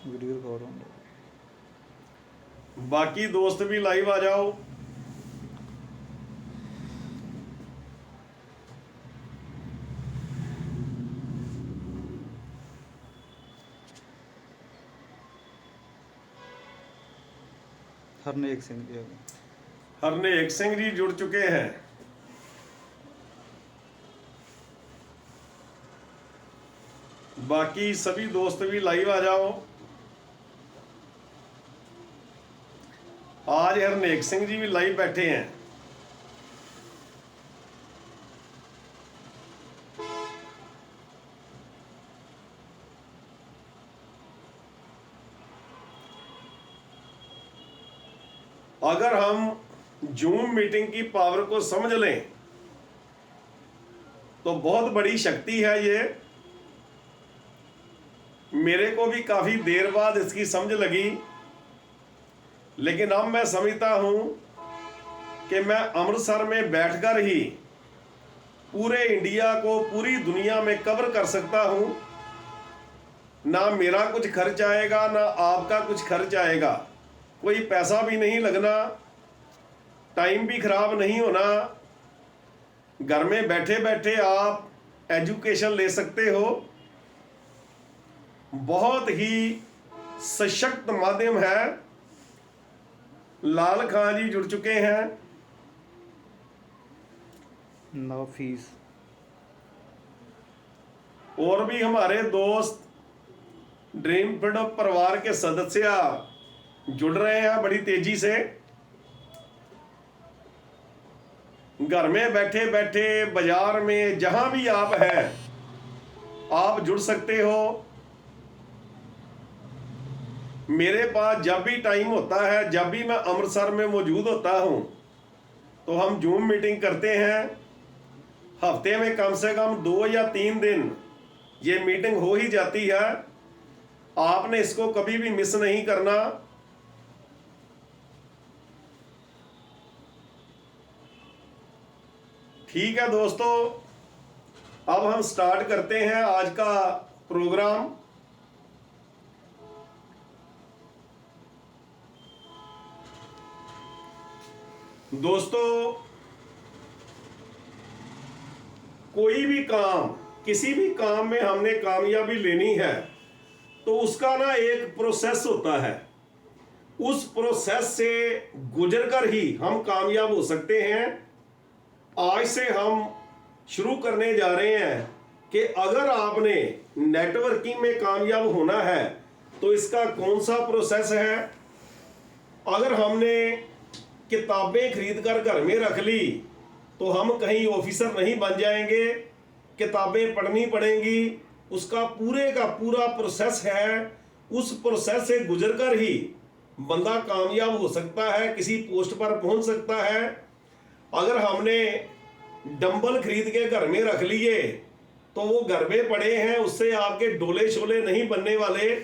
Video record होने लगा। बाकी दोस्त भी लाइव आ जाओ। हरनेक सिंह जी आ गए। हरनेक सिंह जी जुड़ चुके हैं। बाकी सभी दोस्त भी लाइव आ जाओ। आज हरनेक सिंह जी भी लाइव बैठे हैं। अगर हम जूम मीटिंग की पावर को समझ लें तो बहुत बड़ी शक्ति है ये। मेरे को भी काफी देर बाद इसकी समझ लगी, लेकिन अब मैं समझता हूं कि मैं अमृतसर में बैठकर ही पूरे इंडिया को पूरी दुनिया में कवर कर सकता हूं। ना मेरा कुछ खर्च आएगा, ना आपका कुछ खर्च आएगा, कोई पैसा भी नहीं लगना, टाइम भी खराब नहीं होना। घर में बैठे बैठे आप एजुकेशन ले सकते हो। बहुत ही सशक्त माध्यम है। लाल खां जी जुड़ चुके हैं। No fees. और भी हमारे दोस्त ड्रीम फील्ड परिवार के सदस्य जुड़ रहे हैं बड़ी तेजी से। घर में बैठे बैठे, बाजार में, जहां भी आप हैं, आप जुड़ सकते हो। मेरे पास जब भी टाइम होता है, जब भी मैं अमृतसर में मौजूद होता हूं, तो हम जूम मीटिंग करते हैं। हफ्ते में कम से कम 2 या 3 दिन ये मीटिंग हो ही जाती है। आपने इसको कभी भी मिस नहीं करना। ठीक है दोस्तों, अब हम स्टार्ट करते हैं आज का प्रोग्राम। दोस्तों, कोई भी काम, किसी भी काम में हमने कामयाबी लेनी है तो उसका ना एक प्रोसेस होता है। उस प्रोसेस से गुजरकर ही हम कामयाब हो सकते हैं। आज से हम शुरू करने जा रहे हैं कि अगर आपने नेटवर्किंग में कामयाब होना है तो इसका कौन सा प्रोसेस है। अगर हमने किताबें खरीद कर घर में रख ली तो हम कहीं ऑफिसर नहीं बन जाएंगे। किताबें पढ़नी पड़ेंगी। उसका पूरे का पूरा प्रोसेस है। उस प्रोसेस से गुजरकर ही बंदा कामयाब हो सकता है, किसी पोस्ट पर पहुंच सकता है। अगर हमने डंबल खरीद के घर में रख लिए तो वो घर में पड़े हैं, उससे आपके डोले शोले नहीं बनने वाले।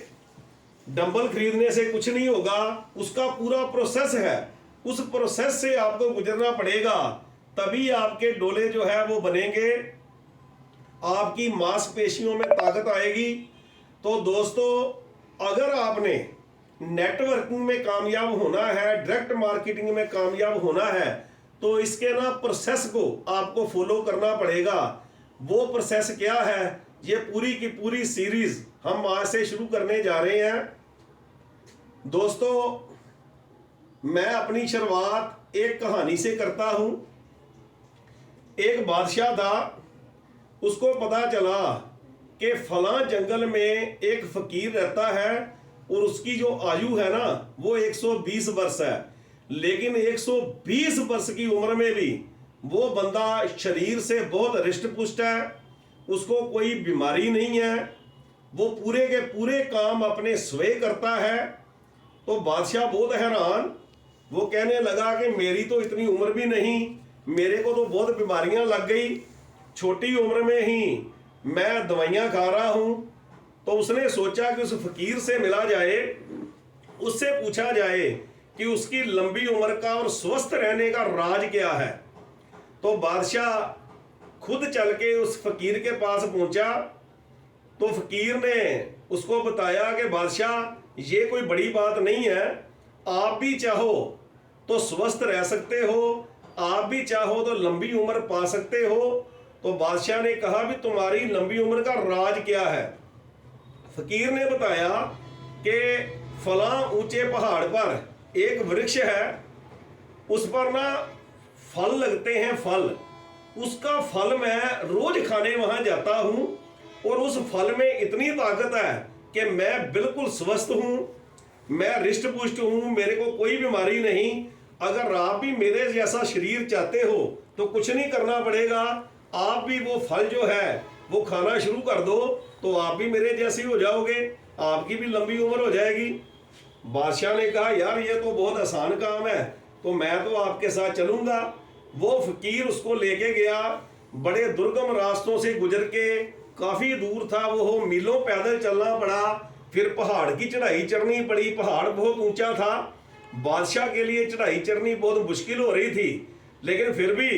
डंबल खरीदने से कुछ नहीं होगा। उसका पूरा प्रोसेस है। उस प्रोसेस से आपको गुजरना पड़ेगा, तभी आपके डोले जो है वो बनेंगे, आपकी मांसपेशियों में ताकत आएगी। तो दोस्तों, अगर आपने नेटवर्किंग में कामयाब होना है, डायरेक्ट मार्केटिंग में कामयाब होना है, तो इसके ना प्रोसेस को आपको फॉलो करना पड़ेगा। वो प्रोसेस क्या है, ये पूरी की पूरी सीरीज हम आज से शुरू करने जा रहे हैं। दोस्तों, मैं अपनी शुरुआत एक कहानी से करता हूं। एक बादशाह था, उसको पता चला कि फलां जंगल में एक फकीर रहता है और उसकी जो आयु है ना वो 120 वर्ष है। लेकिन 120 वर्ष की उम्र में भी वो बंदा शरीर से बहुत हृष्ट पुष्ट है, उसको कोई बीमारी नहीं है, वो पूरे के पूरे काम अपने स्वयं करता है। तो बादशाह बहुत हैरान, वो कहने लगा कि मेरी तो इतनी उम्र भी नहीं, मेरे को तो बहुत बीमारियां लग गई, छोटी उम्र में ही मैं दवाइयां खा रहा हूं। तो उसने सोचा कि उस फकीर से मिला जाए, उससे पूछा जाए कि उसकी लंबी उम्र का और स्वस्थ रहने का राज क्या है। तो बादशाह खुद चल के उस फकीर के पास पहुंचा। तो फकीर ने उसको बताया कि बादशाह ये कोई बड़ी बात नहीं है, आप भी चाहो तो स्वस्थ रह सकते हो, आप भी चाहो तो लंबी उम्र पा सकते हो। तो बादशाह ने कहा भी तुम्हारी लंबी उम्र का राज क्या है। फकीर ने बताया कि फलां ऊंचे पहाड़ पर एक वृक्ष है, उस पर ना फल लगते हैं, फल, उसका फल मैं रोज खाने वहां जाता हूं और उस फल में इतनी ताकत है कि मैं बिल्कुल स्वस्थ हूं, मैं रिष्ट पुष्ट हूं, मेरे को कोई बीमारी नहीं। अगर आप भी मेरे जैसा शरीर चाहते हो तो कुछ नहीं करना पड़ेगा, आप भी वो फल जो है वो खाना शुरू कर दो तो आप भी मेरे जैसे हो जाओगे, आपकी भी लंबी उम्र हो जाएगी। बादशाह ने कहा यार ये तो बहुत आसान काम है, तो मैं तो आपके साथ चलूंगा। वो फकीर उसको लेके गया, बड़े दुर्गम रास्तों से गुजर के, काफी दूर था वो, मीलों पैदल चलना पड़ा, फिर पहाड़ की चढ़ाई चढ़नी पड़ी, पहाड़ बहुत ऊंचा था, बादशाह के लिए चढ़ाई चढ़नी बहुत मुश्किल हो रही थी, लेकिन फिर भी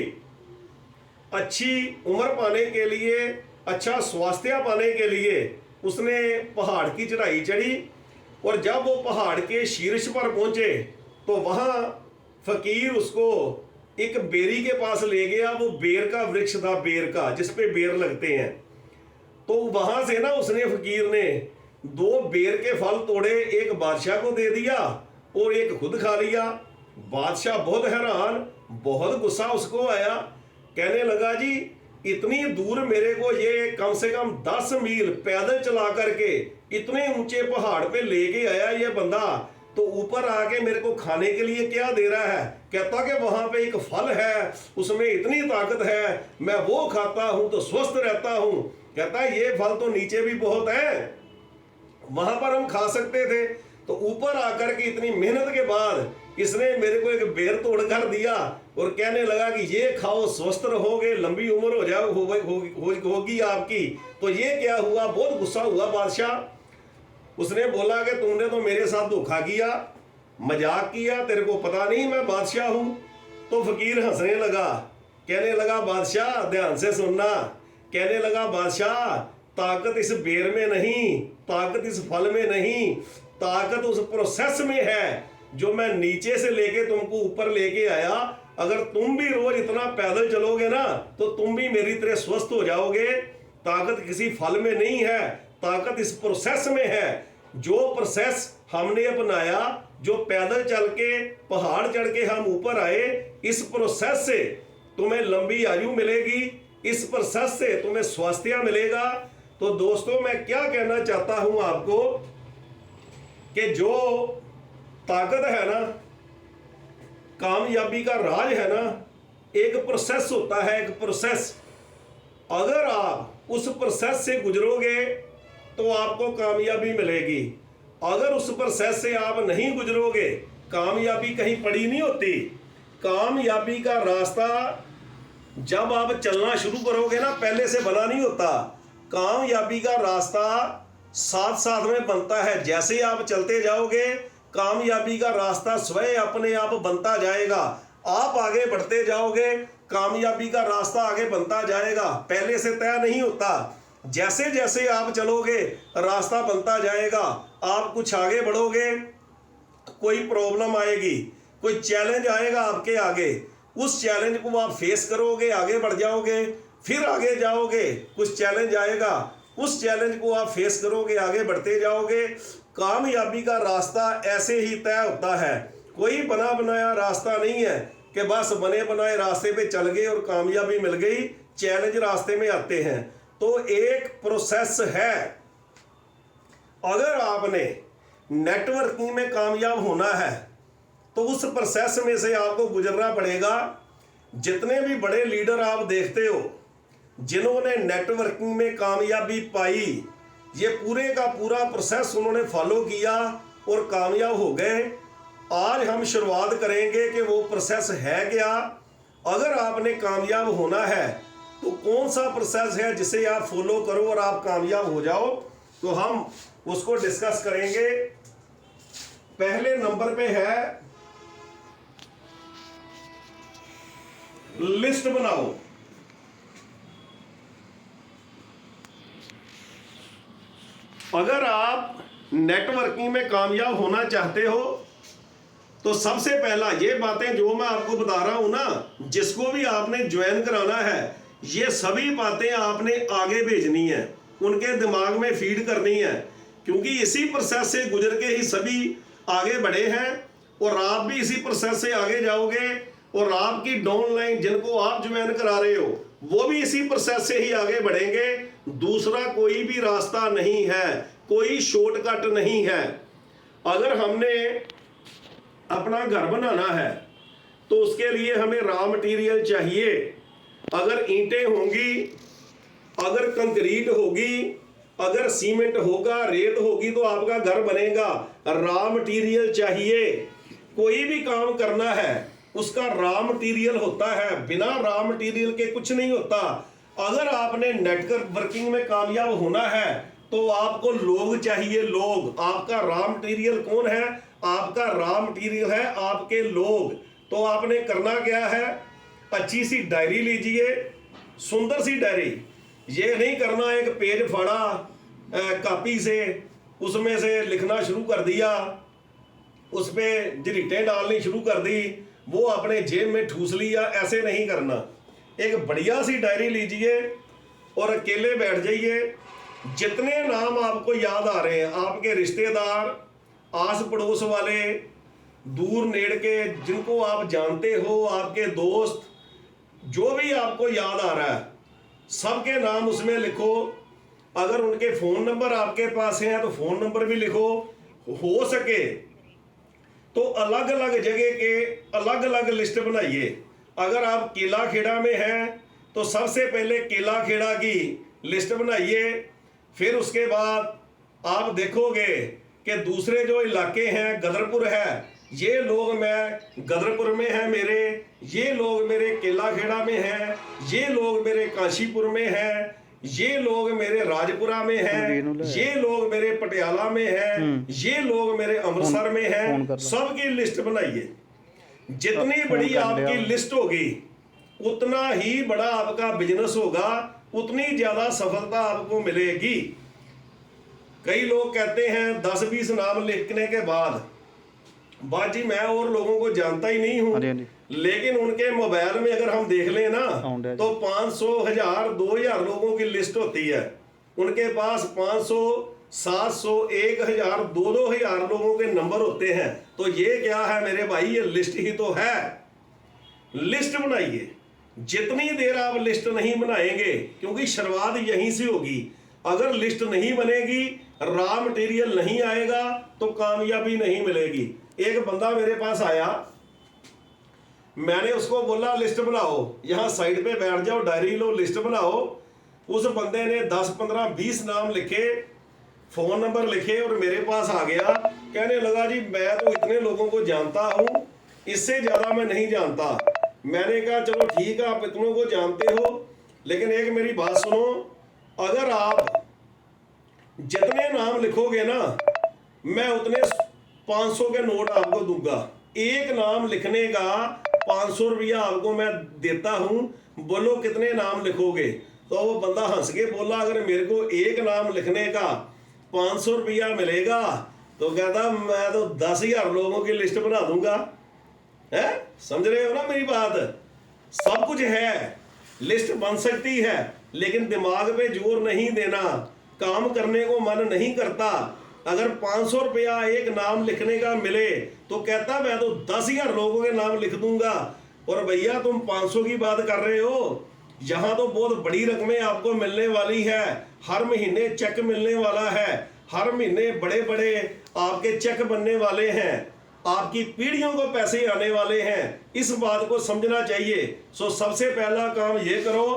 अच्छी उम्र पाने के लिए, अच्छा स्वास्थ्य पाने के लिए उसने पहाड़ की चढ़ाई चढ़ी। और जब वो पहाड़ के शीर्ष पर पहुंचे तो वहां फकीर उसको एक बेरी के पास ले गया। वो बेर का वृक्ष था, बेर का, जिसपे बेर लगते हैं। तो वहां से ना उसने, फकीर ने 2 बेर के फल तोड़े, एक बादशाह को दे दिया और एक खुद खा लिया। बादशाह बहुत हैरान, बहुत गुस्सा उसको आया, कहने लगा जी इतनी दूर मेरे को ये कम से कम 10 मील पैदल चला करके इतने ऊंचे पहाड़ पे लेके आया ये बंदा, तो ऊपर आके मेरे को खाने के लिए क्या दे रहा है। कहता कि वहां पे एक फल है, उसमें इतनी ताकत है, मैं वो खाता हूं तो स्वस्थ रहता हूं। कहता है ये फल तो नीचे भी बहुत है, वहां पर हम खा सकते थे, तो ऊपर आकर के इतनी मेहनत के बाद इसने मेरे को एक बेर तोड़ कर दिया और कहने लगा कि ये खाओ, स्वस्थ रहोगे, लंबी उम्र हो जाओ होगी आपकी। तो ये क्या हुआ, बहुत गुस्सा हुआ बादशाह। उसने बोला कि तुमने तो मेरे साथ धोखा किया, मजाक किया, तेरे को पता नहीं मैं बादशाह हूं। तो फकीर हंसने लगा, कहने लगा बादशाह ध्यान से सुनना, कहने लगा बादशाह ताकत इस बेर में नहीं, ताकत इस फल में नहीं, ताकत उस प्रोसेस में है जो मैं नीचे से लेके तुमको ऊपर लेके आया। अगर तुम भी रोज इतना पैदल चलोगे ना तो तुम भी मेरी तरह स्वस्थ हो जाओगे। ताकत किसी फल में नहीं है, ताकत इस प्रोसेस में है। जो प्रोसेस हमने अपनाया, जो पैदल चल के पहाड़ चढ़ के हम ऊपर आए, इस प्रोसेस से तुम्हें लंबी आयु मिलेगी, इस प्रोसेस से तुम्हें स्वास्थ्य मिलेगा। तो दोस्तों मैं क्या कहना चाहता हूं आपको कि जो ताकत है ना, कामयाबी का राज है ना, एक प्रोसेस होता है, एक प्रोसेस। अगर आप उस प्रोसेस से गुजरोगे तो आपको कामयाबी मिलेगी। अगर उस प्रोसेस से आप नहीं गुजरोगे, कामयाबी कहीं पड़ी नहीं होती। कामयाबी का रास्ता जब आप चलना शुरू करोगे ना, पहले से बना नहीं होता। कामयाबी का रास्ता साथ साथ में बनता है। जैसे आप चलते जाओगे, कामयाबी का रास्ता स्वयं अपने आप बनता जाएगा। आप आगे बढ़ते जाओगे, कामयाबी का रास्ता आगे बनता जाएगा, पहले से तय नहीं होता। जैसे जैसे आप चलोगे रास्ता बनता जाएगा। आप कुछ आगे बढ़ोगे, कोई प्रॉब्लम आएगी, कोई चैलेंज आएगा आपके आगे, उस चैलेंज को आप फेस करोगे, आगे बढ़ जाओगे, फिर आगे जाओगे, कुछ चैलेंज आएगा, उस चैलेंज को आप फेस करोगे, आगे बढ़ते जाओगे। कामयाबी का रास्ता ऐसे ही तय होता है, कोई बना बनाया रास्ता नहीं है कि बस बने बनाए रास्ते पे चल गए और कामयाबी मिल गई। चैलेंज रास्ते में आते हैं, तो एक प्रोसेस है। अगर आपने नेटवर्किंग में कामयाब होना है तो उस प्रोसेस में से आपको गुजरना पड़ेगा। जितने भी बड़े लीडर आप देखते हो जिन्होंने नेटवर्किंग में कामयाबी पाई, ये पूरे का पूरा प्रोसेस उन्होंने फॉलो किया और कामयाब हो गए। आज हम शुरुआत करेंगे कि वो प्रोसेस है क्या। अगर आपने कामयाब होना है तो कौन सा प्रोसेस है जिसे आप फॉलो करो और आप कामयाब हो जाओ, तो हम उसको डिस्कस करेंगे। पहले नंबर पे है लिस्ट बनाओ। अगर आप नेटवर्किंग में कामयाब होना चाहते हो तो सबसे पहला ये बातें जो मैं आपको बता रहा हूं ना, जिसको भी आपने ज्वाइन कराना है, ये सभी बातें आपने आगे भेजनी है, उनके दिमाग में फीड करनी है, क्योंकि इसी प्रोसेस से गुजर के ही सभी आगे बढ़े हैं और आप भी इसी प्रोसेस से आगे जाओगे और आपकी डाउनलाइन जिनको आप ज्वाइन करा रहे हो वो भी इसी प्रोसेस से ही आगे बढ़ेंगे। दूसरा कोई भी रास्ता नहीं है, कोई शॉर्टकट नहीं है। अगर हमने अपना घर बनाना है तो उसके लिए हमें रॉ मटेरियल चाहिए। अगर ईंटें होंगी, अगर कंक्रीट होगी, अगर सीमेंट होगा, रेत होगी तो आपका घर बनेगा। रॉ मटेरियल चाहिए। कोई भी काम करना है उसका रॉ मटेरियल होता है, बिना रॉ मटेरियल के कुछ नहीं होता। अगर आपने नेटवर्किंग में कामयाब होना है तो आपको लोग चाहिए, लोग। आपका रॉ मटेरियल कौन है? आपका रॉ मटेरियल है आपके लोग। तो आपने करना क्या है? अच्छी सी डायरी लीजिए, सुंदर सी डायरी। ये नहीं करना एक पेज फाड़ा कॉपी से, उसमें से लिखना शुरू कर दिया, उस पर झरीटें डालनी शुरू कर दी, वो अपने जेब में ठूस लिया। ऐसे नहीं करना। एक बढ़िया सी डायरी लीजिए और अकेले बैठ जाइए। जितने नाम आपको याद आ रहे हैं, आपके रिश्तेदार, आस पड़ोस वाले, दूर नेड़ के, जिनको आप जानते हो, आपके दोस्त, जो भी आपको याद आ रहा है सबके नाम उसमें लिखो। अगर उनके फ़ोन नंबर आपके पास हैं तो फ़ोन नंबर भी लिखो। हो सके तो अलग अलग जगह के अलग अलग लिस्ट बनाइए। अगर आप केला खेड़ा में हैं तो सबसे पहले केला खेड़ा की लिस्ट बनाइए। फिर उसके बाद आप देखोगे कि दूसरे जो इलाके हैं, गदरपुर है, ये लोग मैं गदरपुर में हैं मेरे, ये लोग मेरे केला खेड़ा में हैं, ये लोग मेरे काशीपुर में हैं, ये लोग मेरे राजपुरा में हैं, ये लोग मेरे पटियाला में हैं, ये लोग मेरे अमृतसर में हैं। सबकी लिस्ट बनाइए। जितनी बड़ी आपकी लिस्ट होगी उतना ही बड़ा आपका बिजनेस होगा, उतनी ज्यादा सफलता आपको मिलेगी। कई लोग कहते हैं 10-20 नाम लिखने के बाद, बाजी मैं और लोगों को जानता ही नहीं हूँ, लेकिन उनके मोबाइल में अगर हम देख लें ना तो 500, 1000, 2000 लोगों की लिस्ट होती है। उनके पास 500, 700, 1000, 2-2000 लोगों के नंबर होते हैं। तो ये क्या है मेरे भाई? ये लिस्ट ही तो है। लिस्ट बनाइए। जितनी देर आप लिस्ट नहीं बनाएंगे, क्योंकि शुरुआत यहीं से होगी, अगर लिस्ट नहीं बनेगी, रॉ मटेरियल नहीं आएगा तो कामयाबी नहीं मिलेगी। एक बंदा मेरे पास आया, मैंने उसको बोला लिस्ट बनाओ, यहां साइड पे बैठ जाओ, डायरी लो, लिस्ट बनाओ। उस बंदे ने 10, 15, 20 नाम लिखे, फोन नंबर लिखे और मेरे पास आ गया। कहने लगा जी मैं तो इतने लोगों को जानता हूं, इससे ज्यादा मैं नहीं जानता। मैंने कहा चलो ठीक है, आप इतनों को जानते हो, लेकिन एक मेरी बात सुनो, अगर आप जितने नाम लिखोगे ना, मैं उतने 500 के नोट आपको दूंगा। एक नाम लिखने का 500 रुपया आपको मैं देता हूं, बोलो कितने नाम लिखोगे? तो वो बंदा हंस के बोला अगर मेरे को एक नाम लिखने का 500 रुपया मिलेगा तो कहता मैं तो 10,000 लोगों की लिस्ट बना दूंगा। है, समझ रहे हो ना मेरी बात? सब कुछ है, लिस्ट बन सकती है, लेकिन दिमाग पे जोर नहीं देना, काम करने को मन नहीं करता। अगर 500 रुपया एक नाम लिखने का मिले तो कहता मैं तो 10,000 लोगों के नाम लिख दूंगा। और भैया तुम 500 की बात कर रहे हो, यहां तो बहुत बड़ी रकमें आपको मिलने वाली है। हर महीने चेक मिलने वाला है, हर महीने बड़े बड़े आपके चेक बनने वाले हैं, आपकी पीढ़ियों को पैसे आने वाले हैं। इस बात को समझना चाहिए। सो सबसे पहला काम ये करो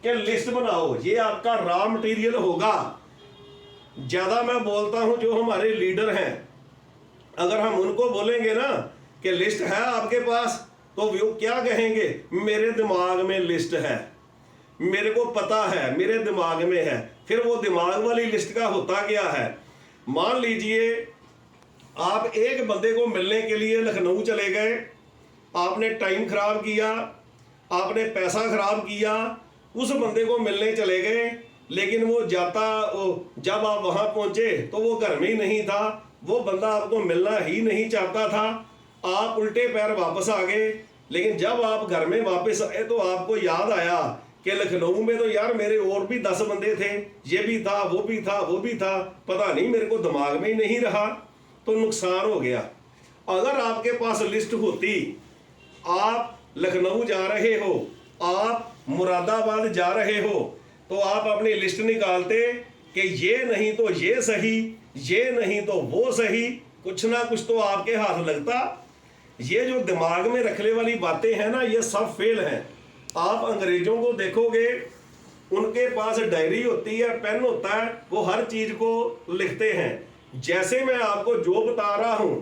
कि लिस्ट बनाओ, ये आपका रॉ मटेरियल होगा। ज्यादा मैं बोलता हूं जो हमारे लीडर हैं, अगर हम उनको बोलेंगे ना कि लिस्ट है आपके पास, तो वो क्या कहेंगे? मेरे दिमाग में लिस्ट है, मेरे को पता है, मेरे दिमाग में है। फिर वो दिमाग वाली लिस्ट का होता क्या है? मान लीजिए आप एक बंदे को मिलने के लिए लखनऊ चले गए, आपने टाइम खराब किया, आपने पैसा खराब किया, उस बंदे को मिलने चले गए, लेकिन वो जब आप वहां पहुंचे तो वो घर में ही नहीं था, वो बंदा आपको मिलना ही नहीं चाहता था, आप उल्टे पैर वापस आ गए। लेकिन जब आप घर में वापस आए तो आपको याद आया कि लखनऊ में तो यार मेरे और भी 10 बंदे थे, ये भी था, वो भी था, वो भी था, पता नहीं मेरे को दिमाग में ही नहीं रहा, तो नुकसान हो गया। अगर आपके पास लिस्ट होती, आप लखनऊ जा रहे हो, आप मुरादाबाद जा रहे हो, तो आप अपनी लिस्ट निकालते कि ये नहीं तो ये सही, ये नहीं तो वो सही, कुछ ना कुछ तो आपके हाथ लगता। ये जो दिमाग में रखने वाली बातें हैं ना, ये सब फेल हैं। आप अंग्रेजों को देखोगे, उनके पास डायरी होती है, पेन होता है, वो हर चीज को लिखते हैं। जैसे मैं आपको जो बता रहा हूं,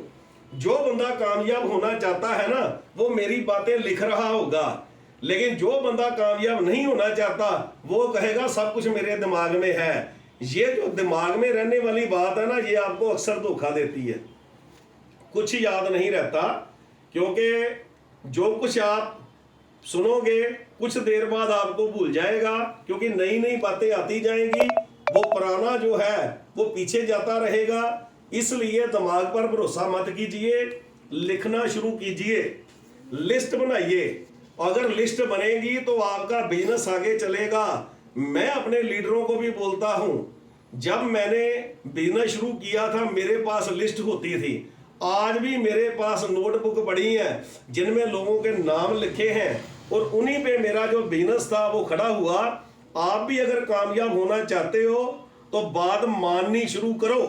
जो बंदा कामयाब होना चाहता है ना, वो मेरी बातें लिख रहा होगा। लेकिन जो बंदा कामयाब नहीं होना चाहता, वो कहेगा सब कुछ मेरे दिमाग में है। ये जो दिमाग में रहने वाली बात है ना, ये आपको अक्सर धोखा देती है। कुछ याद नहीं रहता, क्योंकि जो कुछ आप सुनोगे कुछ देर बाद आपको भूल जाएगा, क्योंकि नई नई बातें आती जाएंगी, वो पुराना जो है वो पीछे जाता रहेगा। इसलिए दिमाग पर भरोसा मत कीजिए, लिखना शुरू कीजिए, लिस्ट बनाइए। अगर लिस्ट बनेगी तो आपका बिजनेस आगे चलेगा। मैं अपने लीडरों को भी बोलता हूं, जब मैंने बिजनेस शुरू किया था मेरे पास लिस्ट होती थी। आज भी मेरे पास नोटबुक पड़ी है जिनमें लोगों के नाम लिखे हैं, और उन्हीं पे मेरा जो बिजनेस था वो खड़ा हुआ। आप भी अगर कामयाब होना चाहते हो तो बात माननी शुरू करो,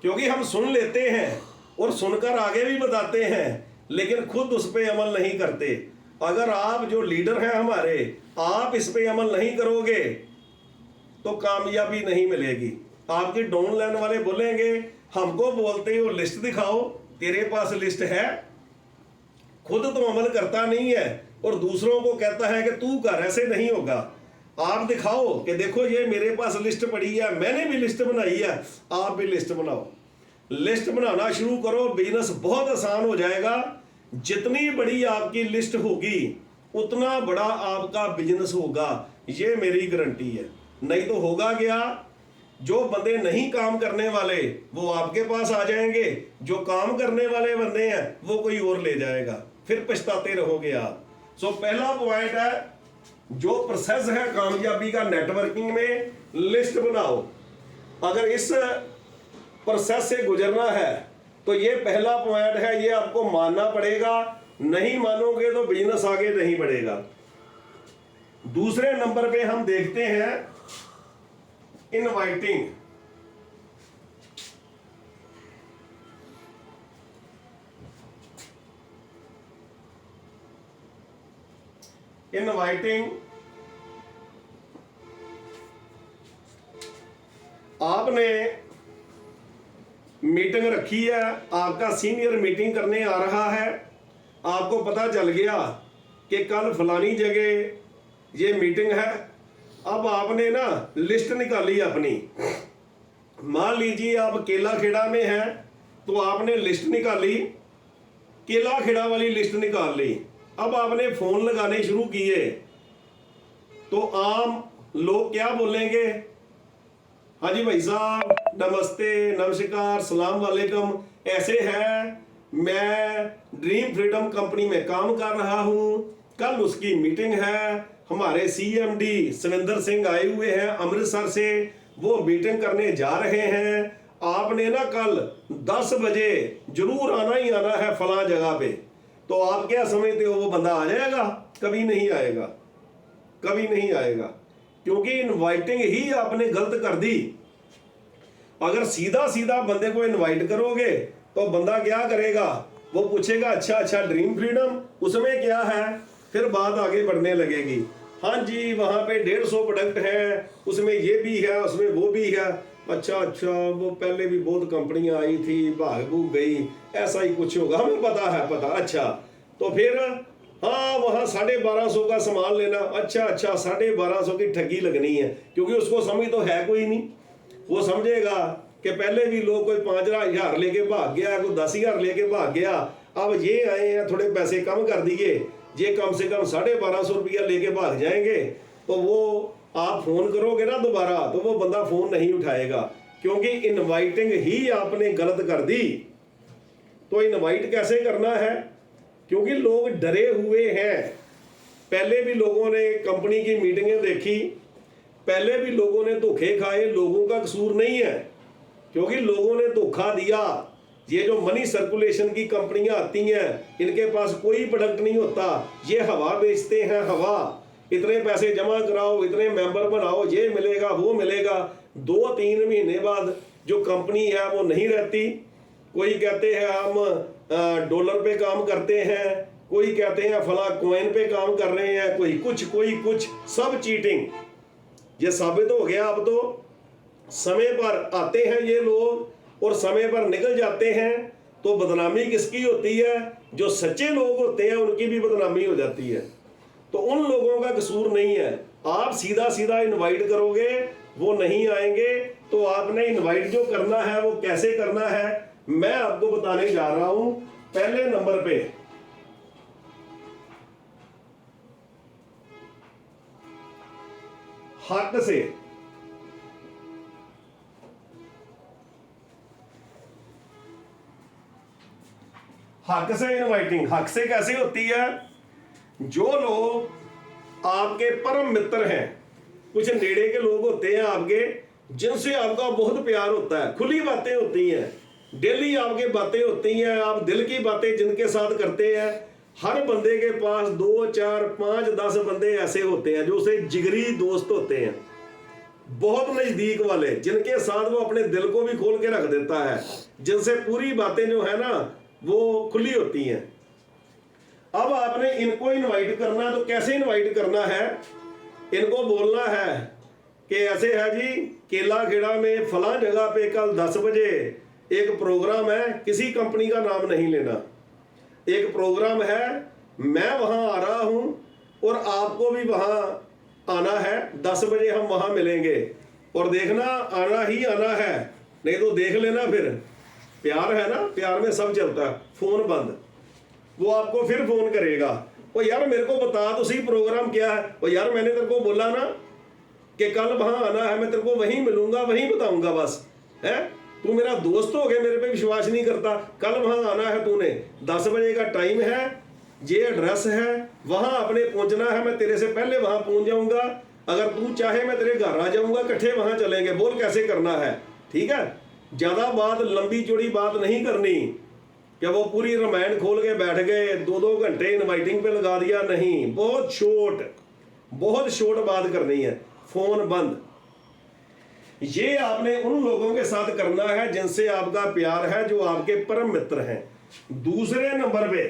क्योंकि हम सुन लेते हैं और सुनकर आगे भी बताते हैं, लेकिन खुद उस पर अमल नहीं करते। अगर आप जो लीडर हैं हमारे, आप इस पे अमल नहीं करोगे तो कामयाबी नहीं मिलेगी। आपके डाउन लाइन वाले बोलेंगे, हमको बोलते हो लिस्ट दिखाओ, तेरे पास लिस्ट है, खुद तो अमल करता नहीं है और दूसरों को कहता है कि तू कर, ऐसे नहीं होगा। आप दिखाओ कि देखो ये मेरे पास लिस्ट पड़ी है, मैंने भी लिस्ट बनाई है, आप भी लिस्ट बनाओ। लिस्ट बनाना शुरू करो, बिजनेस बहुत आसान हो जाएगा। जितनी बड़ी आपकी लिस्ट होगी उतना बड़ा आपका बिजनेस होगा, ये मेरी गारंटी है। नहीं तो होगा क्या, जो बंदे नहीं काम करने वाले वो आपके पास आ जाएंगे, जो काम करने वाले बंदे हैं वो कोई और ले जाएगा, फिर पछताते रहोगे आप। सो पहला पॉइंट है, जो प्रोसेस है कामयाबी का नेटवर्किंग में, लिस्ट बनाओ। अगर इस प्रोसेस से गुजरना है तो ये पहला पॉइंट है, ये आपको मानना पड़ेगा। नहीं मानोगे तो बिजनेस आगे नहीं बढ़ेगा। दूसरे नंबर पे हम देखते हैं इनवाइटिंग। इनवाइटिंग, आपने मीटिंग रखी है, आपका सीनियर मीटिंग करने आ रहा है, आपको पता चल गया कि कल फलानी जगह ये मीटिंग है। अब आपने ना लिस्ट निकाली अपनी। मान लीजिए आप केला खेड़ा में हैं, तो आपने लिस्ट निकाली, केला खेड़ा वाली लिस्ट निकाल ली। अब आपने फोन लगाने शुरू किए, तो आम लोग क्या बोलेंगे, हाँ जी भाई साहब, नमस्ते, नमस्कार, सलाम वालेकुम, ऐसे है, मैं ड्रीम फ्रीडम कंपनी में काम कर रहा हूं, कल उसकी मीटिंग है, हमारे सीएमडी सविंदर सिंह आए हुए हैं अमृतसर से, वो मीटिंग करने जा रहे हैं, आपने ना कल 10 बजे जरूर आना ही आना है फला जगह पे। तो आप क्या समझते हो वो बंदा आ जाएगा? कभी नहीं आएगा, कभी नहीं आएगा, क्योंकि इनवाइटिंग ही आपने गलत कर दी। अगर सीधा सीधा बंदे को इनवाइट करोगे तो बंदा क्या करेगा, वो पूछेगा अच्छा ड्रीम फ्रीडम, उसमें क्या है, फिर बात आगे बढ़ने लगेगी। हाँ जी, वहां पे 150 प्रोडक्ट है, उसमें ये भी है, उसमें वो भी है। अच्छा, वो पहले भी बहुत कंपनियां आई थी, भाग भूग गई, ऐसा ही कुछ होगा, हमें पता है, पता। अच्छा, तो फिर हाँ, वहाँ 1250 का सामान लेना। अच्छा 1250 की ठगी लगनी है, क्योंकि उसको समझ तो है कोई नहीं। वो समझेगा कि पहले भी लोग कोई 5,000 लेके भाग गया, कोई 10,000 लेके भाग गया, अब ये आए हैं थोड़े पैसे कम कर दिए, ये कम से कम 1250 रुपया लेके भाग जाएंगे, तो वो आप फोन करोगे ना दोबारा तो वो बंदा फोन नहीं उठाएगा, क्योंकि इनवाइटिंग ही आपने गलत कर दी। तो इनवाइट कैसे करना है, क्योंकि लोग डरे हुए हैं। पहले भी लोगों ने कंपनी की मीटिंगें देखी, पहले भी लोगों ने धोखे खाए। लोगों का कसूर नहीं है, क्योंकि लोगों ने धोखा दिया। ये जो मनी सर्कुलेशन की कंपनियां आती हैं, इनके पास कोई प्रोडक्ट नहीं होता, ये हवा बेचते हैं। हवा, इतने पैसे जमा कराओ, इतने मेंबर बनाओ, ये मिलेगा वो मिलेगा। 2-3 महीने बाद जो कंपनी है वो नहीं रहती। कोई कहते हैं हम डॉलर पे काम करते हैं, कोई कहते हैं फला कॉइन पे काम कर रहे हैं, कोई कुछ, सब चीटिंग। ये साबित हो गया। अब तो समय पर आते हैं ये लोग और समय पर निकल जाते हैं, तो बदनामी किसकी होती है? जो सच्चे लोग होते हैं उनकी भी बदनामी हो जाती है। तो उन लोगों का कसूर नहीं है। आप सीधा सीधा इनवाइट करोगे, वो नहीं आएंगे। तो आपने इनवाइट जो करना है वो कैसे करना है, मैं आपको बताने जा रहा हूं। पहले नंबर पे हक से, हक से इनवाइटिंग। हक से कैसे होती है? जो लोग आपके परम मित्र हैं, कुछ नेड़े के लोग होते हैं आपके, जिनसे आपका बहुत प्यार होता है, खुली बातें होती हैं, डेली आपके बातें होती हैं, आप दिल की बातें जिनके साथ करते हैं। हर बंदे के पास 2, 4, 5, 10 बंदे ऐसे होते हैं जो उसे जिगरी दोस्त होते हैं, बहुत नजदीक वाले, जिनके साथ वो अपने दिल को भी खोल के रख देता है, जिनसे पूरी बातें जो है ना वो खुली होती हैं। अब आपने इनको इनवाइट करना, तो कैसे इनवाइट करना है? इनको बोलना है कि ऐसे है जी, केला खेड़ा में फला जगह पे कल 10 बजे एक प्रोग्राम है, किसी कंपनी का नाम नहीं लेना, एक प्रोग्राम है, मैं वहां आ रहा हूं और आपको भी वहां आना है। 10 बजे हम वहां मिलेंगे, और देखना आना ही आना है, नहीं तो देख लेना। फिर प्यार है ना, प्यार में सब चलता है। फोन बंद, वो आपको फिर फोन करेगा, ओ यार मेरे को बता तो सही प्रोग्राम क्या है। ओ यार मैंने तेरे को बोला ना कि कल वहां आना है, मैं तेरे को वहीं मिलूंगा, वहीं बताऊंगा बस, है तू मेरा दोस्त हो गया, मेरे पे विश्वास नहीं करता। कल वहां आना है तूने, 10 बजे का टाइम है, ये एड्रेस है, वहां अपने पहुंचना है, मैं तेरे से पहले वहां पहुंच जाऊंगा। अगर तू चाहे मैं तेरे घर आ जाऊंगा, इकट्ठे वहां चलेंगे, बोल कैसे करना है। ठीक है, ज्यादा बात, लंबी चौड़ी बात नहीं करनी कि वो पूरी रामायण खोल के बैठ गए, 2-2 घंटे इनवाइटिंग पे लगा दिया। नहीं, बहुत शॉर्ट बात करनी है। फोन बंद। ये आपने उन लोगों के साथ करना है जिनसे आपका प्यार है, जो आपके परम मित्र हैं। दूसरे नंबर पे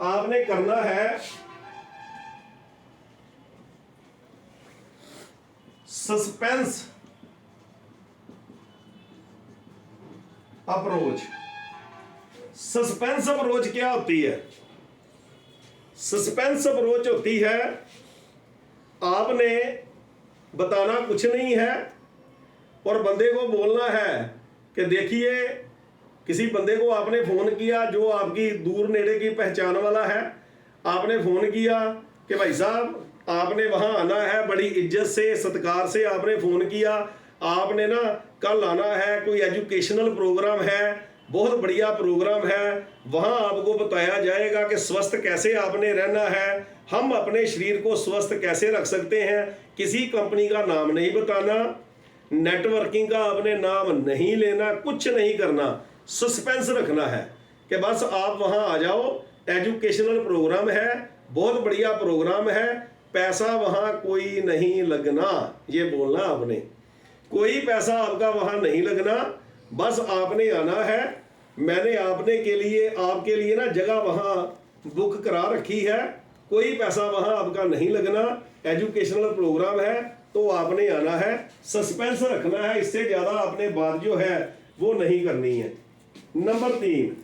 आपने करना है सस्पेंस अप्रोच। सस्पेंस अप्रोच क्या होती है? सस्पेंस अप्रोच होती है, आपने बताना कुछ नहीं है और बंदे को बोलना है कि देखिए, किसी बंदे को आपने फोन किया जो आपकी दूर नेड़े की पहचान वाला है, आपने फोन किया कि भाई साहब आपने वहां आना है, बड़ी इज्जत से सत्कार से आपने फोन किया, आपने ना कल आना है, कोई एजुकेशनल प्रोग्राम है, बहुत बढ़िया प्रोग्राम है, वहां आपको बताया जाएगा कि स्वस्थ कैसे आपने रहना है, हम अपने शरीर को स्वस्थ कैसे रख सकते हैं। किसी कंपनी का नाम नहीं बताना, नेटवर्किंग का आपने नाम नहीं लेना, कुछ नहीं करना, सस्पेंस रखना है कि बस आप वहां आ जाओ, एजुकेशनल प्रोग्राम है, बहुत बढ़िया प्रोग्राम है, पैसा वहां कोई नहीं लगना, ये बोलना आपने। कोई पैसा आपका वहां नहीं लगना, बस आपने आना है। मैंने आपके लिए ना जगह वहां बुक करा रखी है, कोई पैसा वहां आपका नहीं लगना, एजुकेशनल प्रोग्राम है, तो आपने आना है, सस्पेंस रखना है। इससे ज्यादा आपने बात जो है वो नहीं करनी है। नंबर 3,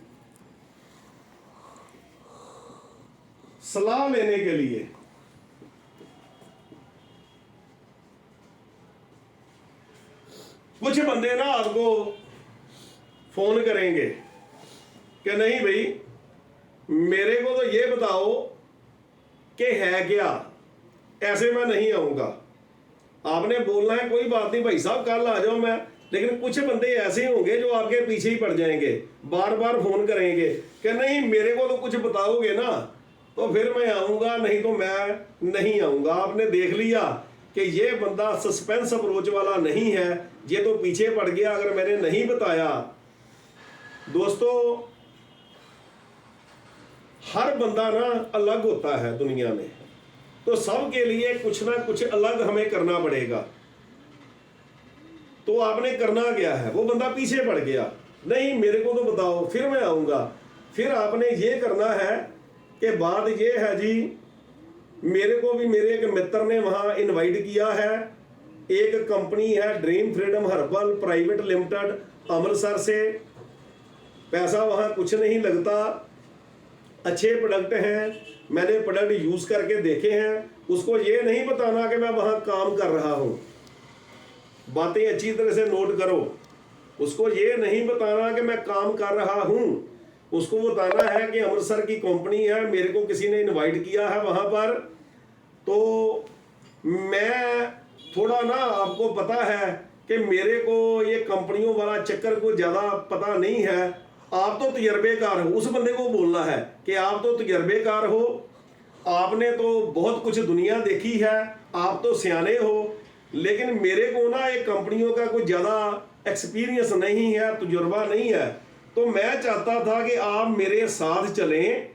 सलाह लेने के लिए। कुछ बंदे ना आपको फोन करेंगे कि नहीं भाई मेरे को तो ये बताओ कि है क्या, ऐसे मैं नहीं आऊंगा। आपने बोलना है कोई बात नहीं भाई साहब कल आ जाओ मैं, लेकिन कुछ बंदे ऐसे होंगे जो आपके पीछे ही पड़ जाएंगे, बार बार फोन करेंगे कि नहीं मेरे को तो कुछ बताओगे ना तो फिर मैं आऊंगा, नहीं तो मैं नहीं आऊंगा। आपने देख लिया कि ये बंदा सस्पेंस अप्रोच वाला नहीं है, ये तो पीछे पड़ गया अगर मैंने नहीं बताया। दोस्तों हर बंदा ना अलग होता है दुनिया में, तो सबके लिए कुछ ना कुछ अलग हमें करना पड़ेगा। तो आपने करना क्या है, वो बंदा पीछे पड़ गया, नहीं मेरे को तो बताओ फिर मैं आऊंगा। फिर आपने ये करना है कि बात ये है जी, मेरे को भी मेरे एक मित्र ने वहां इनवाइट किया है, एक कंपनी है dream freedom herbal private limited Amritsar से, पैसा वहां कुछ नहीं लगता, अच्छे प्रोडक्ट हैं, मैंने प्रोडक्ट यूज करके देखे हैं। उसको ये नहीं बताना कि मैं वहां काम कर रहा हूं, बातें अच्छी तरह से नोट करो। उसको ये नहीं बताना कि मैं काम कर रहा हूं, उसको बताना है कि अमृतसर की कंपनी है, मेरे को किसी ने इनवाइट किया है वहां पर, तो मैं थोड़ा ना आपको पता है कि मेरे को ये कंपनियों वाला चक्कर को ज़्यादा पता नहीं है, आप तो तजर्बेकार हो। उस बंदे को बोलना है कि आप तो तजर्बेकार हो, आपने तो बहुत कुछ दुनिया देखी है, आप तो सियाने हो, लेकिन मेरे को ना ये कंपनियों का कुछ ज़्यादा एक्सपीरियंस नहीं है, तजुर्बा नहीं है, तो मैं चाहता था कि आप मेरे साथ चलें,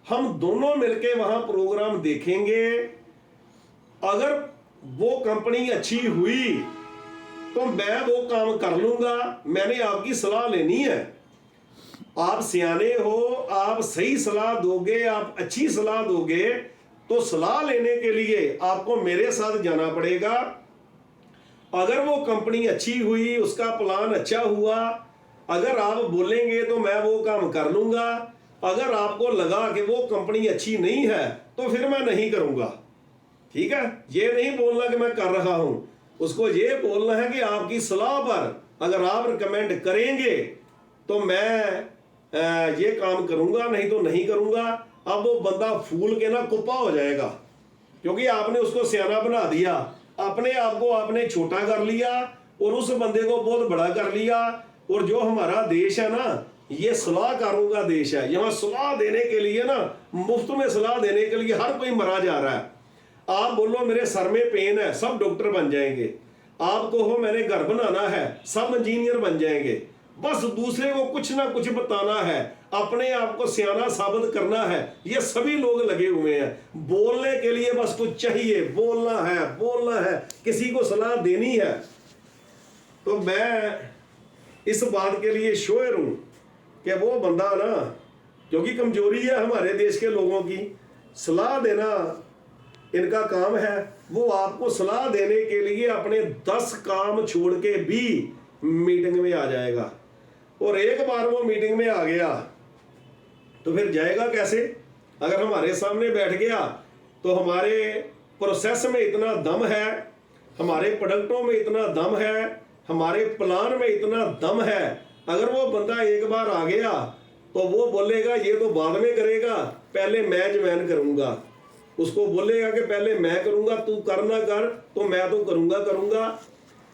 हम दोनों मिलके वहाँ प्रोग्राम देखेंगे। अगर वो कंपनी अच्छी हुई तो मैं वो काम कर लूँगा, मैंने आपकी सलाह लेनी है। आप सियाने हो, आप सही सलाह दोगे, आप अच्छी सलाह दोगे, तो सलाह लेने के लिए आपको मेरे साथ जाना पड़ेगा। अगर वो कंपनी अच्छी हुई, उसका प्लान अच्छा हुआ, अगर आप बोलेंगे तो मैं वो काम कर लूंगा। अगर आपको लगा कि वो कंपनी अच्छी नहीं है तो फिर मैं नहीं करूंगा, ठीक है। ये नहीं बोलना कि मैं कर रहा हूं, उसको ये बोलना है कि आपकी सलाह पर अगर आप रिकमेंड करेंगे तो मैं ये काम करूंगा, नहीं तो नहीं करूंगा। अब वो बंदा फूल के ना कुप्पा हो जाएगा, क्योंकि आपने उसको सियाना बना दिया, अपने आप को आपने छोटा कर लिया और उस बंदे को बहुत बड़ा कर लिया। और जो हमारा देश है ना, ये सलाहकारों का देश है, यहाँ सलाह देने के लिए ना, मुफ्त में सलाह देने के लिए हर कोई मरा जा रहा है। आप बोलो मेरे सर में पेन है, सब डॉक्टर बन जाएंगे। आप कहो मैंने घर बनाना है, सब इंजीनियर बन जाएंगे। बस दूसरे को कुछ ना कुछ बताना है, अपने आप को सियाना साबित करना है, ये सभी लोग लगे हुए हैं। बोलने के लिए बस कुछ चाहिए, बोलना है, किसी को सलाह देनी है। तो मैं इस बात के लिए श्योर हूं कि वो बंदा ना, क्योंकि कमजोरी है हमारे देश के लोगों की, सलाह देना इनका काम है, वो आपको सलाह देने के लिए अपने 10 काम छोड़ के भी मीटिंग में आ जाएगा। और एक बार वो मीटिंग में आ गया तो फिर जाएगा कैसे? अगर हमारे सामने बैठ गया तो हमारे प्रोसेस में इतना दम है, हमारे प्रोडक्टों में इतना दम है, हमारे प्लान में इतना दम है, अगर वो बंदा एक बार आ गया तो वो बोलेगा ये तो बाद में करेगा, पहले मैं ज्वाइन करूंगा। उसको बोलेगा कि पहले मैं करूंगा, तू कर ना कर, तो मैं तो करूंगा।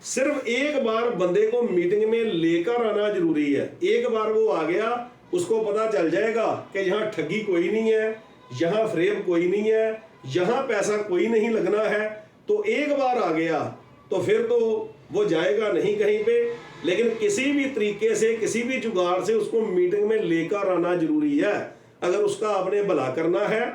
सिर्फ एक बार बंदे को मीटिंग में लेकर आना जरूरी है। एक बार वो आ गया, उसको पता चल जाएगा कि यहाँ ठगी कोई नहीं है, यहाँ फ्रेब कोई नहीं है, यहाँ पैसा कोई नहीं लगना है। तो एक बार आ गया तो फिर तो वो जाएगा नहीं कहीं पे, लेकिन किसी भी तरीके से, किसी भी जुगाड़ से उसको मीटिंग में लेकर आना जरूरी है अगर उसका आपने भला करना है।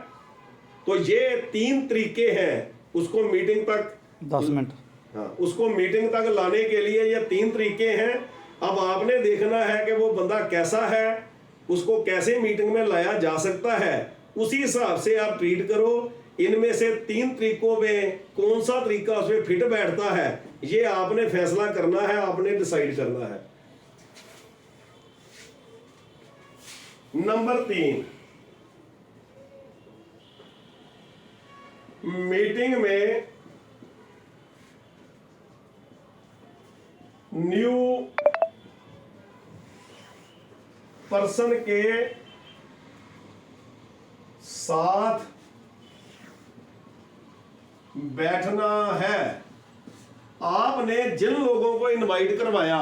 तो ये 3 तरीके हैं उसको मीटिंग तक 10 मिनट, हाँ, उसको मीटिंग तक लाने के लिए ये 3 तरीके हैं। अब आपने देखना है कि वो बंदा कैसा है, उसको कैसे मीटिंग में लाया जा सकता है, उसी हिसाब से आप ट्रीट करो। इनमें से 3 तरीकों में कौन सा तरीका उसमें फिट बैठता है, ये आपने फैसला करना है, आपने डिसाइड करना है। नंबर 3, मीटिंग में न्यू पर्सन के साथ बैठना है। आपने जिन लोगों को इनवाइट करवाया,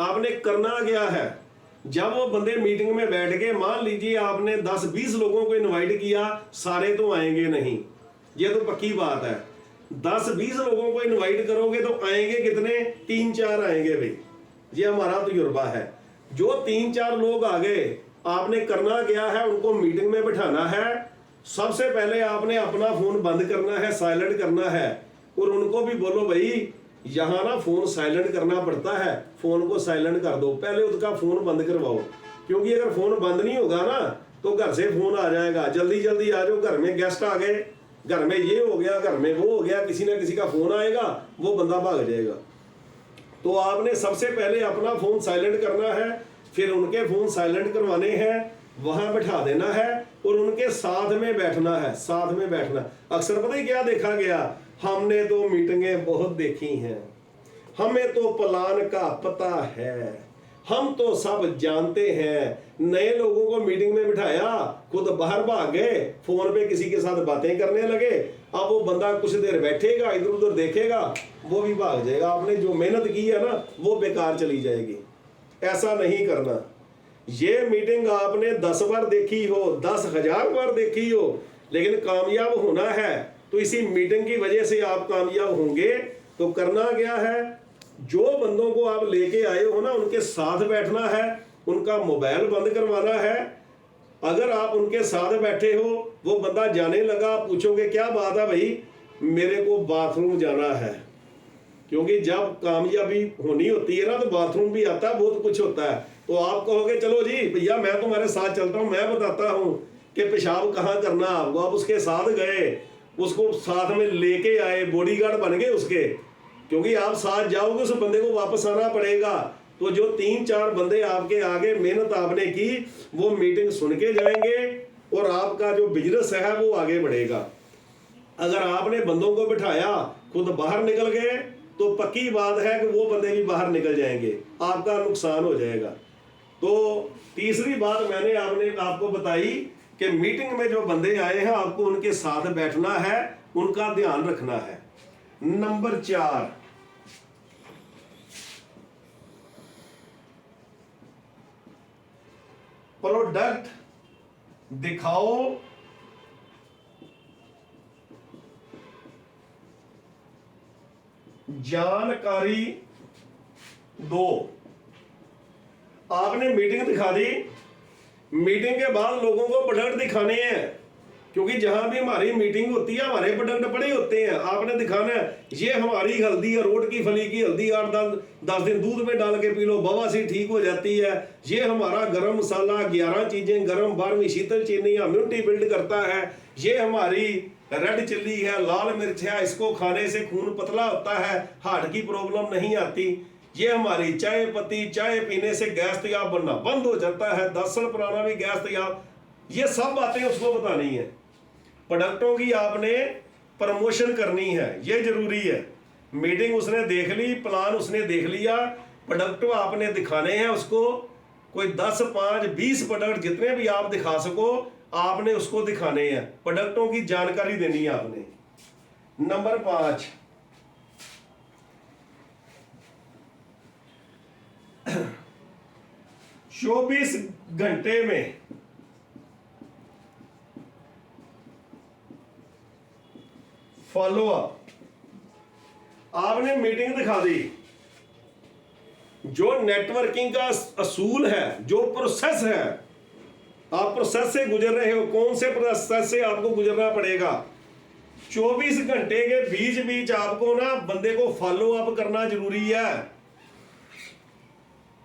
आपने करना क्या है, जब वो बंदे मीटिंग में बैठ के, मान लीजिए आपने 10-20 लोगों को इनवाइट किया, सारे तो आएंगे नहीं, ये तो पक्की बात है। 10-20 लोगों को इनवाइट करोगे तो आएंगे कितने, 3-4 आएंगे भाई, ये हमारा तजुर्बा है। जो 3-4 लोग आ गए, आपने करना क्या है, उनको मीटिंग में बिठाना है। सबसे पहले आपने अपना फोन बंद करना है, साइलेंट करना है, और उनको भी बोलो भाई यहाँ ना फोन साइलेंट करना पड़ता है, फोन को साइलेंट कर दो, पहले उसका फोन बंद करवाओ, क्योंकि अगर फोन बंद नहीं होगा ना तो घर से फोन आ जाएगा, जल्दी जल्दी आ जाओ, घर में गेस्ट आ गए, घर में ये हो गया, घर में वो हो गया, किसी ना किसी का फोन आएगा, वो बंदा भाग जाएगा। तो आपने सबसे पहले अपना फोन साइलेंट करना है, फिर उनके फोन साइलेंट करवाने हैं, वहां बैठा देना है और उनके साथ में बैठना है, साथ में बैठना। अक्सर पता ही क्या देखा गया, हमने तो मीटिंगें बहुत देखी हैं, हमें तो प्लान का पता है, हम तो सब जानते हैं। नए लोगों को मीटिंग में बिठाया, खुद बाहर भाग गए, फोन पे किसी के साथ बातें करने लगे। अब वो बंदा कुछ देर बैठेगा, इधर उधर देखेगा, वो भी भाग जाएगा। आपने जो मेहनत की है ना, वो बेकार चली जाएगी। ऐसा नहीं करना। ये मीटिंग आपने 10 बार देखी हो, 10,000 बार देखी हो, लेकिन कामयाब होना है तो इसी मीटिंग की वजह से आप कामयाब होंगे। तो करना क्या है, जो बंदों को आप लेके आए हो ना, उनके साथ बैठना है, उनका मोबाइल बंद करवाना है। अगर आप उनके साथ बैठे हो, वो बंदा जाने लगा, पूछोगे क्या बात है भाई, मेरे को बाथरूम जाना है, क्योंकि जब कामयाबी होनी होती है ना तो बाथरूम भी आता है, बहुत कुछ होता है। तो आप कहोगे चलो जी भैया मैं तुम्हारे साथ चलता हूँ, मैं बताता हूँ कि पेशाब कहाँ करना आपको। आप उसके साथ गए, उसको साथ में लेके आए, बॉडीगार्ड बन गए उसके, क्योंकि आप साथ जाओगे उस बंदे को वापस आना पड़ेगा। तो जो 3-4 बंदे आपके आगे मेहनत आपने की, वो मीटिंग सुन के जाएंगे और आपका जो बिजनेस है वो आगे बढ़ेगा। अगर आपने बंदों को बिठाया, खुद बाहर निकल गए, तो पक्की बात है कि वो बंदे भी बाहर निकल जाएंगे, आपका नुकसान हो जाएगा। तो तीसरी बात मैंने आपको बताई कि मीटिंग में जो बंदे आए हैं, आपको उनके साथ बैठना है, उनका ध्यान रखना है। नंबर 4, प्रोडक्ट दिखाओ, जानकारी दो। आपने मीटिंग दिखा दी, मीटिंग के बाद लोगों को प्रोडक्ट दिखाने हैं, क्योंकि जहां भी हमारी मीटिंग होती है हमारे प्रोडक्ट पड़े होते हैं। आपने दिखाना है ये हमारी हल्दी है, रोट की फली की हल्दी, 8-10 दिन दूध में डाल के पी लो, बवासीर ठीक हो जाती है। ये हमारा गरम मसाला, 11 चीजें गरम, 12वीं शीतल चीनी इम्यूनिटी बिल्ड करता है। ये हमारी रेड चिल्ली है, लाल मिर्च है, इसको खाने से खून पतला होता है, हार्ट की प्रॉब्लम नहीं आती। ये हमारी चाय पत्ती, चाय पीने से गैस तेजाब बनना बंद हो जाता है, 10 साल पुराना भी गैस तेजाब। ये सब बातें उसको बतानी है। प्रोडक्टों की आपने प्रमोशन करनी है, ये जरूरी है। मीटिंग उसने देख ली, प्लान उसने देख लिया, प्रोडक्ट आपने दिखाने हैं उसको। कोई 10, 5, 20 प्रोडक्ट जितने भी आप दिखा सको, आपने उसको दिखाने हैं, प्रोडक्टों की जानकारी देनी है आपने। नंबर 5, 24 घंटे में फॉलो अप। आपने मीटिंग दिखा दी, जो नेटवर्किंग का असूल है, जो प्रोसेस है, आप प्रोसेस से गुजर रहे हो, कौन से प्रोसेस से आपको गुजरना पड़ेगा। 24 घंटे के बीच बीच आपको ना बंदे को फॉलो अप करना जरूरी है।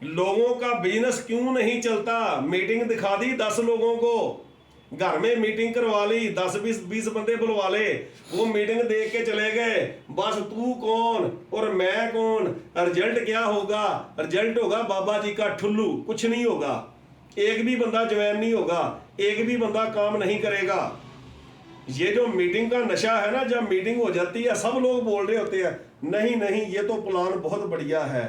लोगों का बिजनेस क्यों नहीं चलता, मीटिंग दिखा दी 10 लोगों को, घर में मीटिंग करवा ली, 10-20 बंदे बुलवा ले, वो मीटिंग देख के चले गए, बस तू कौन और मैं कौन, रिजल्ट क्या होगा, रिजल्ट होगा बाबा जी का ठुल्लू, कुछ नहीं होगा। एक भी बंदा ज्वाइन नहीं होगा, एक भी बंदा काम नहीं करेगा। ये जो मीटिंग का नशा है ना, जब मीटिंग हो जाती है सब लोग बोल रहे होते हैं नहीं नहीं ये तो प्लान बहुत बढ़िया है,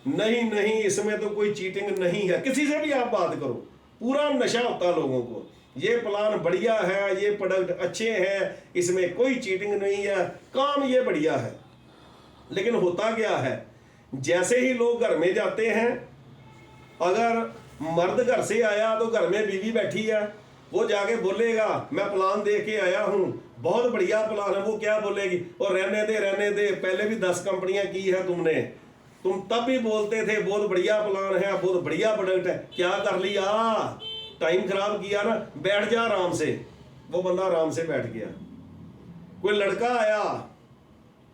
नहीं नहीं इसमें तो कोई चीटिंग नहीं है। किसी से भी आप बात करो, पूरा नशा होता है लोगों को, ये प्लान बढ़िया है, ये प्रोडक्ट अच्छे हैं, इसमें कोई चीटिंग नहीं है, काम ये बढ़िया है। लेकिन होता क्या है, जैसे ही लोग घर में जाते हैं, अगर मर्द घर से आया तो घर में बीवी बैठी है, वो जाके बोलेगा मैं प्लान दे के आया हूं, बहुत बढ़िया प्लान है, वो क्या बोलेगी, और रहने दे, पहले भी 10 कंपनियां की है तुमने, तुम तब भी बोलते थे बहुत बढ़िया प्लान है, बहुत बढ़िया प्रोडक्ट है, क्या कर लिया, टाइम खराब किया ना, बैठ जा आराम से। वो बंदा आराम से बैठ गया। कोई लड़का आया,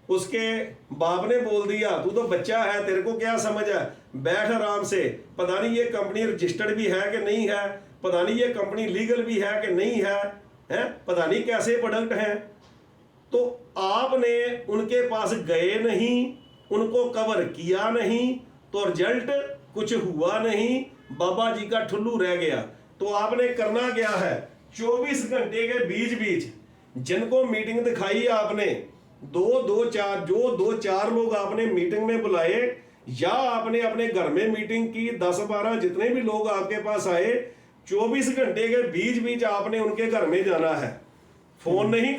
उसके बाप ने बोल दिया तू तो बच्चा है, तेरे को क्या समझ है, बैठ आराम से, पता नहीं ये कंपनी रजिस्टर्ड भी है कि नहीं है, पता नहीं ये कंपनी लीगल भी है कि नहीं है, पता नहीं कैसे प्रोडक्ट हैं। तो आपने उनके पास गए नहीं, उनको कवर किया नहीं, तो रिजल्ट कुछ हुआ नहीं, बाबा जी का ठुल्लू रह गया। तो आपने करना क्या है, 24 घंटे के बीच जिनको मीटिंग दिखाई आपने, दो चार लोग आपने मीटिंग में बुलाए, या आपने अपने घर में मीटिंग की, 10-12 जितने भी लोग आपके पास आए, 24 घंटे के बीच आपने उनके घर में जाना है। फोन नहीं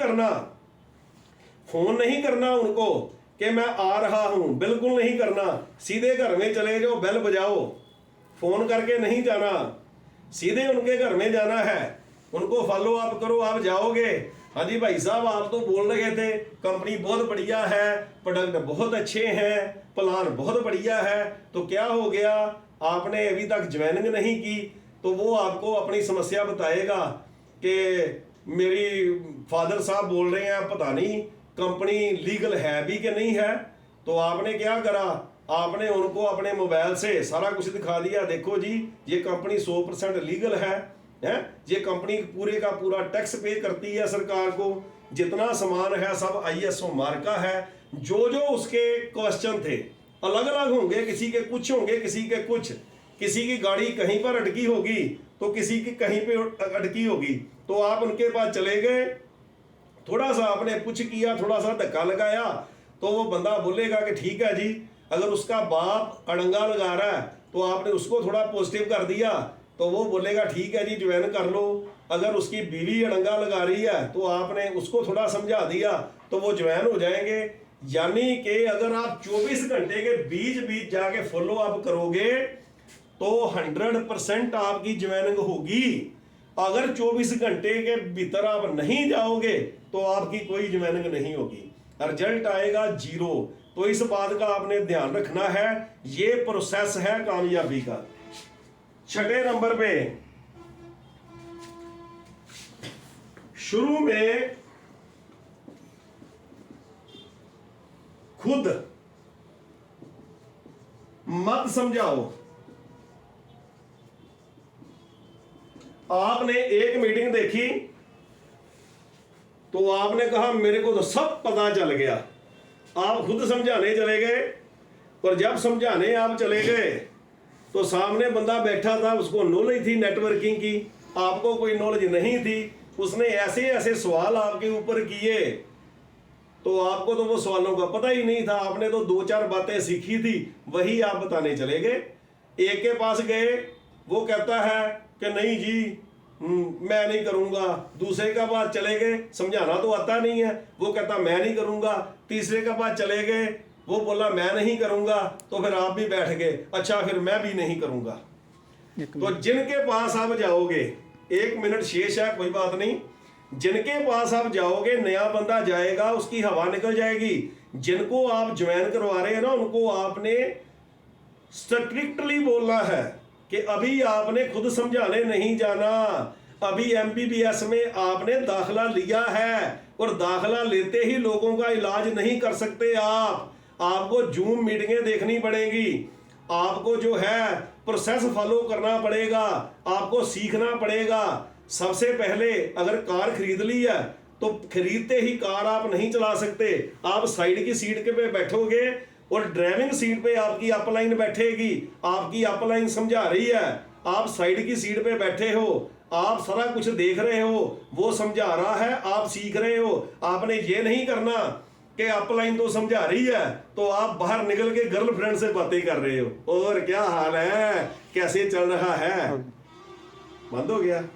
करना उनको कि मैं आ रहा हूं, बिल्कुल नहीं करना। सीधे घर में चले जाओ, बेल बजाओ, फोन करके नहीं जाना, सीधे उनके घर में जाना है, उनको फॉलो अप करो। आप जाओगे, हाँ जी भाई साहब आप तो बोल रहे थे कंपनी बहुत बढ़िया है, प्रोडक्ट बहुत अच्छे हैं, प्लान बहुत बढ़िया है, तो क्या हो गया, आपने अभी तक ज्वाइनिंग नहीं की। तो वो आपको अपनी समस्या बताएगा कि मेरी फादर साहब बोल रहे हैं पता नहीं कंपनी लीगल है भी कि नहीं है। तो आपने क्या करा, आपने उनको अपने मोबाइल से सारा कुछ दिखा दिया, देखो जी ये कंपनी 100% लीगल है, ये कंपनी पूरे का पूरा टैक्स पे करती है सरकार को, जितना सामान है सब ISO मार्का है। जो उसके क्वेश्चन थे अलग अलग होंगे, किसी के कुछ होंगे, किसी के कुछ, किसी की गाड़ी कहीं पर अटकी होगी तो किसी की कहीं पे अटकी होगी। तो आप उनके पास चले गए, थोड़ा सा आपने कुछ किया, थोड़ा सा धक्का लगाया, तो वो बंदा बोलेगा कि ठीक है जी। अगर उसका बाप अड़ंगा लगा रहा है तो आपने उसको थोड़ा पॉजिटिव कर दिया, तो वो बोलेगा ठीक है जी ज्वाइन कर लो। अगर उसकी बीवी अड़ंगा लगा रही है तो आपने उसको थोड़ा समझा दिया, तो वो ज्वाइन हो जाएंगे। यानी कि अगर आप 24 घंटे के बीच जाके फॉलो अप करोगे तो 100% आपकी ज्वाइनिंग होगी। अगर 24 घंटे के भीतर आप नहीं जाओगे तो आपकी कोई ज्वाइनिंग नहीं होगी, रिजल्ट आएगा 0। तो इस बात का आपने ध्यान रखना है, ये प्रोसेस है कामयाबी का। 6 नंबर पे, शुरू में खुद मत समझाओ। आपने एक मीटिंग देखी तो आपने कहा मेरे को तो सब पता चल गया, आप खुद समझाने चले गए, और जब समझाने आप चले गए तो सामने बंदा बैठा था, उसको नॉलेज थी नेटवर्किंग की, आपको कोई नॉलेज नहीं थी, उसने ऐसे ऐसे सवाल आपके ऊपर किए, तो आपको तो वो सवालों का पता ही नहीं था, आपने तो 2-4 बातें सीखी थी, वही आप बताने चले गए। एक के पास गए, वो कहता है कि नहीं जी मैं नहीं करूंगा। दूसरे के पास चले गए, समझाना तो आता नहीं है, वो कहता मैं नहीं करूंगा। तीसरे के पास चले गए, वो बोला मैं नहीं करूंगा, तो फिर आप भी बैठ गए, अच्छा फिर मैं भी नहीं करूंगा। तो जिनके पास आप जाओगे, 1 मिनट शेष है कोई बात नहीं, जिनके पास आप जाओगे नया बंदा जाएगा, उसकी हवा निकल जाएगी। जिनको आप ज्वाइन करवा रहे हैं ना, उनको आपने स्ट्रिक्टली बोलना है कि अभी आपने खुद समझाने नहीं जाना, अभी MBBS में आपने दाखला लिया है, और दाखला लेते ही लोगों का इलाज नहीं कर सकते आपको जूम मीटिंगें देखनी पड़ेगी, आपको जो है प्रोसेस फॉलो करना पड़ेगा, आपको सीखना पड़ेगा। सबसे पहले अगर कार खरीद ली है तो खरीदते ही कार आप नहीं चला सकते, आप साइड की सीट के पे बैठोगे और ड्राइविंग सीट पे आपकी अपलाइन बैठेगी, आपकी अपलाइन समझा रही है, आप साइड की सीट पे बैठे हो, आप सारा कुछ देख रहे हो, वो समझा रहा है, आप सीख रहे हो। आपने ये नहीं करना कि अपलाइन तो समझा रही है तो आप बाहर निकल के गर्लफ्रेंड से बातें कर रहे हो, और क्या हाल है, कैसे चल रहा है, बंद हो गया।